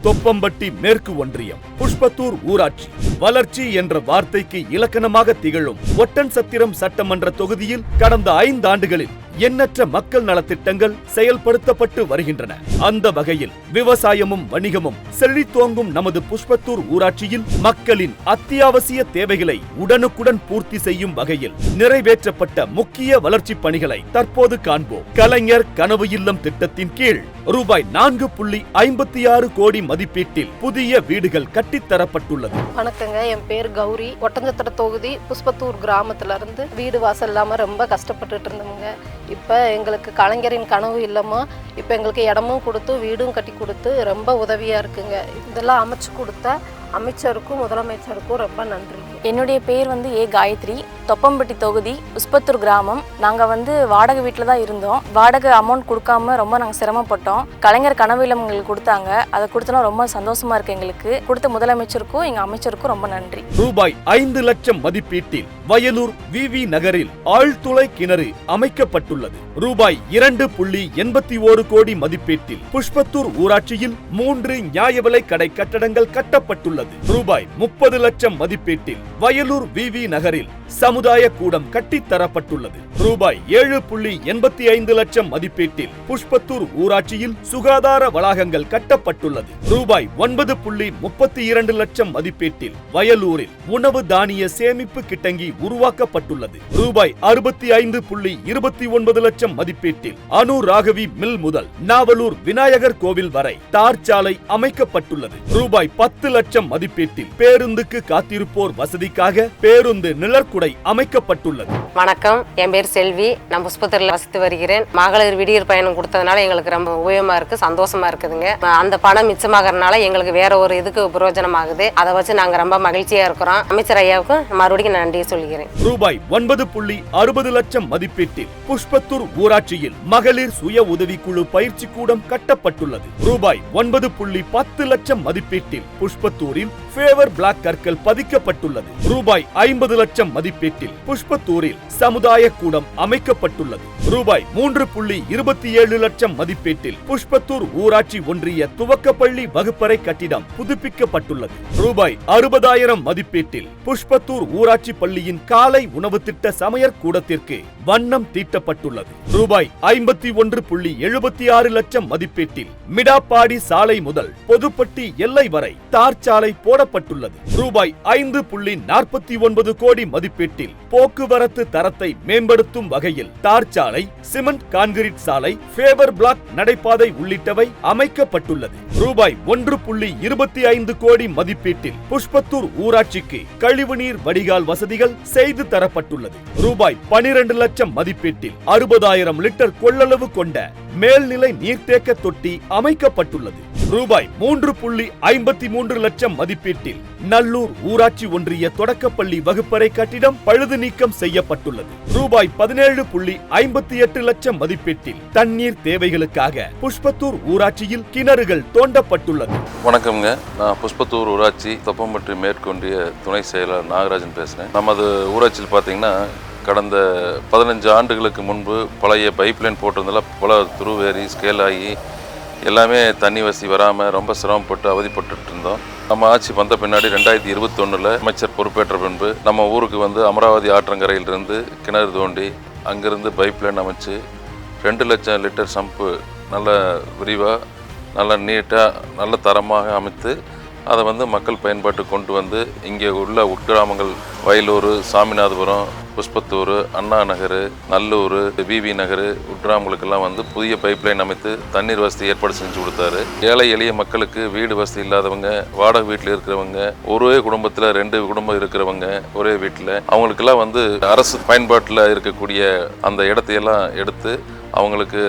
தொப்பம்பட்டி மேற்கு ஒன்றியம் புஷ்பத்தூர் ஊராட்சி வளர்ச்சி என்ற வார்த்தைக்கு இலக்கணமாக திகழும் ஒட்டன்சத்திரம் சட்டமன்ற தொகுதியில் கடந்த 5 ஆண்டுகளில் எண்ணற்ற மக்கள் நலத்திட்டங்கள் செயல்படுத்தப்பட்டு வருகின்றன. அந்த வகையில் விவசாயமும் வணிகமும் செழித்தோங்கும் நமது புஷ்பத்தூர் ஊராட்சியில் மக்களின் அத்தியாவசிய தேவைகளை உடனுக்குடன் பூர்த்தி செய்யும் வகையில் நிறைவேற்றப்பட்ட முக்கிய வளர்ச்சி பணிகளை தற்போது காண்போம். கலைஞர் கனவு இல்லம் திட்டத்தின் கீழ் ரூபாய் 4.56 கோடி மதிப்பீட்டில் புதிய வீடுகள் கட்டித்தரப்பட்டுள்ளது. வணக்கங்க, என் பேர் கௌரி. ஒட்டஞ்சத்திரம் தொகுதி புஷ்பத்தூர் கிராமத்துல இருந்து வீடு வாசல் இல்லாம ரொம்ப கஷ்டப்பட்டுட்டு இருந்தோமுங்க. இப்ப எங்களுக்கு கலைஞரின் கனவு இல்லமா இப்ப எங்களுக்கு இடமும் கொடுத்து வீடும் கட்டி கொடுத்து ரொம்ப உதவியா இருக்குங்க. இதெல்லாம் அமைச்சு கொடுத்த அமைச்சருக்கும் முதலமைச்சருக்கும் ரொம்ப நன்றி. என்னுடைய பேர் ஏ காயத்ரி. தொப்பம்பட்டி தொகுதி புஷ்பத்தூர் கிராமம். நாங்கள் வாடகை வீட்டில் தான் இருந்தோம். வாடகை அமௌண்ட் கொடுக்காம ரொம்ப நாங்கள் சிரமப்பட்டோம். கலைஞர் கனவு இல்லம் எங்களுக்கு கொடுத்தாங்க. அதை கொடுத்தனா ரொம்ப சந்தோஷமா இருக்கு. எங்களுக்கு கொடுத்த முதலமைச்சருக்கும் எங்க அமைச்சருக்கும் ரொம்ப நன்றி. ரூபாய் 5 லட்சம் மதிப்பீட்டில் வயலூர் விவி நகரில் ஆழ்துளை கிணறு அமைக்கப்பட்டுள்ளது. ரூபாய் 2.81 கோடி மதிப்பீட்டில் புஷ்பத்தூர் ஊராட்சியில் 3 நியாய விலை கடை கட்டடங்கள் கட்டப்பட்டுள்ளது. ரூபாய் 30 லட்சம் மதிப்பீட்டில் வயலூர் விவி நகரில் சமுதாய கூடம் கட்டித்தரப்பட்டுள்ளது. ரூபாய் 7.85 லட்சம் மதிப்பீட்டில் புஷ்பத்தூர் ஊராட்சியில் சுகாதார வளாகங்கள் கட்டப்பட்டுள்ளது. ரூபாய் 9.32 லட்சம் மதிப்பீட்டில் வயலூரில் உணவு தானிய சேமிப்பு கிட்டங்கி உருவாக்கப்பட்டுள்ளது. ரூபாய் 65.29 லட்சம் மதிப்பீட்டில் அனு ராகவி மில் முதல் நாவலூர் விநாயகர் கோவில் வரை தார் சாலை அமைக்கப்பட்டுள்ளது. ரூபாய் 10 லட்சம் மதிப்பீட்டில் பேருந்துக்கு காத்திருப்போர் வசதிக்காக பேருந்து நிழற்குடை அமைக்கப்பட்டுள்ளது. வணக்கம், என் பேர் செல்வி. நான் புஷ்பத்தூர்ல வசித்து வருகிறேன். மகளிர் விடியற் பயணம் கொடுத்ததுனால எங்களுக்கு ரொம்ப உபயோகமா இருக்கு, சந்தோஷமா இருக்குதுங்க. அந்த பணம் மிச்சமாகறதுனால எங்களுக்கு வேற ஒரு இதுக்கு பிரயோஜனம் ஆகுது. அதை வச்சு நாங்க ரொம்ப மகிழ்ச்சியா இருக்கிறோம். அமைச்சர் ஐயாவுக்கு மறுபடியும் நன்றி சொல்கிறேன். ரூபாய் 9.60 லட்சம் மதிப்பீட்டில் புஷ்பத்தூர் ஊராட்சியில் மகளிர் சுய உதவிக்குழு பயிற்சி கூடம் கட்டப்பட்டுள்ளது. ரூபாய் 9.10 லட்சம் மதிப்பீட்டில் புஷ்பத்தூரில் ஃபேவர் பிளாக் கற்கள் பதிக்கப்பட்டுள்ளது. ரூபாய் 50 லட்சம் மதிப்பீட்டில் புஷ்பத்தூரில் சமுதாய கூடம் அமைக்கப்பட்டுள்ளது. ரூபாய் 3.27 லட்சம் மதிப்பீட்டில் புஷ்பத்தூர் ஊராட்சி ஒன்றிய துவக்கப்பள்ளி வகுப்பறை கட்டிடம் புதுப்பிக்கப்பட்டுள்ளது. ரூபாய் 60,000 மதிப்பீட்டில் புஷ்பத்தூர் ஊராட்சி பள்ளியின் காலை உணவு திட்ட சமையற் கூடத்திற்கு வண்ணம் தீட்டப்பட்டுள்ளது. ரூபாய் 51.76 லட்சம் மதிப்பீட்டில் மிடாப்பாடி சாலை முதல் பொதுப்பட்டி எல்லை வரை தார் சாலை போடப்பட்டுள்ளது. ரூபாய் 5.49 கோடி மதிப்பீட்டில் போக்குவரத்து தரத்தை மேம்படுத்தும் வகையில் தார் சாலை, சிமெண்ட் கான்கிரீட் சாலை, ஃபேவர் பிளாக் நடைபாதை உள்ளிட்டவை அமைக்கப்பட்டுள்ளது. ரூபாய் 1.25 கோடி மதிப்பீட்டில் புஷ்பத்தூர் ஊராட்சிக்கு கழிவுநீர் வடிகால் வசதிகள் செய்து தரப்பட்டுள்ளது. ரூபாய் 12 லட்சம் மதிப்பீட்டில் 60,000 லிட்டர் கொள்ளளவு கொண்ட மேல்நிலை நீர்த்தேக்க தொட்டி அமைக்கப்பட்டுள்ளது. ரூபாய் 3.53 லட்சம் மதிப்பீட்டில் நல்லூர் ஊராட்சி ஒன்றிய தொடக்கப்பள்ளி வகுப்பறை கட்டிடம் பழுது நீக்கம் செய்யப்பட்டுள்ளது. ரூபாய் 17.58 லட்சம் மதிப்பீட்டில் தண்ணீர் தேவைகளுக்காக புஷ்பத்தூர் ஊராட்சியில் கிணறுகள் தோண்டப்பட்டுள்ளது. வணக்கம்ங்க, நான் புஷ்பத்தூர் ஊராட்சி தொப்பம்பட்டி மேற்கொண்டிய துணை செயலாளர் நாகராஜன் பேசுறேன். நமது ஊராட்சியில் பார்த்தீங்கன்னா கடந்த 15 ஆண்டுகளுக்கு முன்பு பழைய பைப்லைன் போட்டிருந்தால பல துருவேறி ஸ்கேல் ஆகி எல்லாமே தண்ணி வசதி வராமல் ரொம்ப சிரமப்பட்டு அவதிப்பட்டு இருந்தோம். நம்ம ஆட்சி வந்த பின்னாடி 2021 அமைச்சர் பொறுப்பேற்ற பின்பு நம்ம ஊருக்கு அமராவதி ஆற்றங்கரையிலிருந்து கிணறு தோண்டி அங்கிருந்து பைப்லைன் அமைச்சு 2 லட்சம் லிட்டர் சம்பு நல்ல விரிவாக நல்ல நீட்டாக நல்ல தரமாக அமைத்து அதை மக்கள் பயன்பாட்டு கொண்டு இங்கே உள்ள உட்கிராமங்கள் வயலூர், சாமிநாதபுரம், புஷ்பத்தூர், அண்ணா நகர், நல்லூர், விவி நகர் உட்கிராமங்களுக்கெல்லாம் புதிய பைப்லைன் அமைத்து தண்ணீர் வசதி ஏற்பாடு செஞ்சு கொடுத்தாரு. ஏழை எளிய மக்களுக்கு வீடு வசதி இல்லாதவங்க, வாடகை வீட்டில் இருக்கிறவங்க, ஒரே குடும்பத்தில் 2 குடும்பம் இருக்கிறவங்க ஒரே வீட்டில் அவங்களுக்கெல்லாம் அரசு பயன்பாட்டில் இருக்கக்கூடிய அந்த இடத்தையெல்லாம் எடுத்து அவங்களுக்கு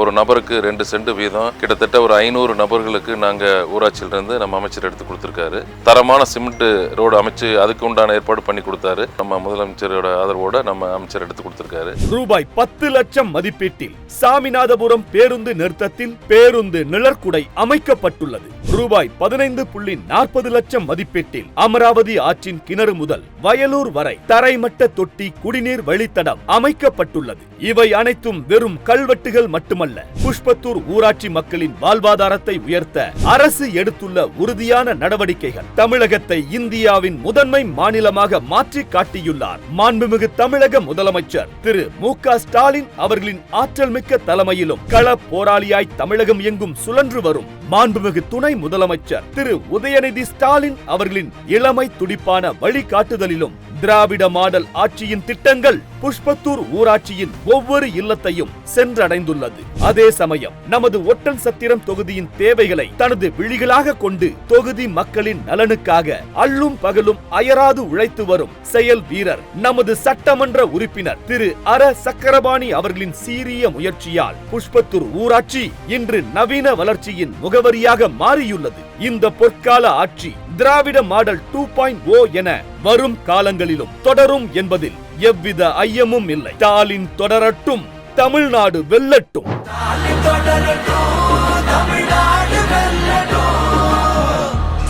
ஒரு நபருக்கு 2 சென்ட் வீதம் கிட்டத்தட்ட ஒரு 500 நபர்களுக்கு நாங்கள் ஊராட்சியிலிருந்து நம்ம அமைச்சர் எடுத்து கொடுத்துருக்காரு. தரமான சிமெண்ட் ரோடு அமைச்சு அதுக்கு உண்டான ஏற்பாடு பண்ணி கொடுத்தாரு. நம்ம முதலமைச்சரோட ஆதரவோட நம்ம அமைச்சர் எடுத்து கொடுத்துருக்காரு. ரூபாய் 10 லட்சம் மதிப்பீட்டில் சாமிநாதபுரம் பேருந்து நிறுத்தத்தில் பேருந்து நிழற்குடை அமைக்கப்பட்டுள்ளது. ரூபாய் 15.40 லட்சம் மதிப்பீட்டில் அமராவதி ஆற்றின் கிணறு முதல் வயலூர் வரை தரைமட்ட தொட்டி குடிநீர் வழித்தடம் அமைக்கப்பட்டுள்ளது. இவை அனைத்தும் வெறும் கல்வெட்டுகள் மட்டும் மட்டுமல்ல, புஷ்பத்தூர் ஊராட்சி மக்களின் வாழ்வாதாரத்தை உயர்த்த அரசு எடுத்துள்ள உறுதியான நடவடிக்கைகள் தமிழகத்தை இந்தியாவின் முதன்மை மாநிலமாக மாற்றி காட்டியுள்ளார் மாண்புமிகு தமிழக முதலமைச்சர் திரு மு.க. ஸ்டாலின் அவர்களின் ஆற்றல் மிக்க தலைமையிலும் கள போராளியாய் தமிழகம் எங்கும் சுழன்று வரும் மாண்புமிகு துணை முதலமைச்சர் திரு உதயநிதி ஸ்டாலின் அவர்களின் இளமை துடிப்பான வழிகாட்டுதலிலும் திராவிட மாடல் ஆட்சியின் திட்டங்கள் புஷ்பத்தூர் ஊராட்சியின் ஒவ்வொரு இல்லத்தையும் சென்றடைந்துள்ளது. அதே சமயம் நமது ஒட்டன்சத்திரம் தொகுதியின் தேவைகளை தனது விழிகளாக கொண்டு தொகுதி மக்களின் நலனுக்காக அல்லும் பகலும் அயராது உழைத்து வரும் செயல் வீரர் நமது சட்டமன்ற உறுப்பினர் திரு அர சக்கரபாணி அவர்களின் சீரிய முயற்சியால் புஷ்பத்தூர் ஊராட்சி இன்று நவீன வளர்ச்சியின் முகவரியாக மாறியுள்ளது. இந்த பொற்கால ஆட்சி திராவிட மாடல் 2.0 என வரும் காலங்களிலும் தொடரும் என்பதில் எவ்வித ஐயமும் இல்லை. ஸ்டாலின் தொடரட்டும், தமிழ்நாடு வெல்லட்டும்.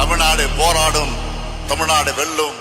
தமிழ்நாடு போராடும், தமிழ்நாடு வெல்லும்.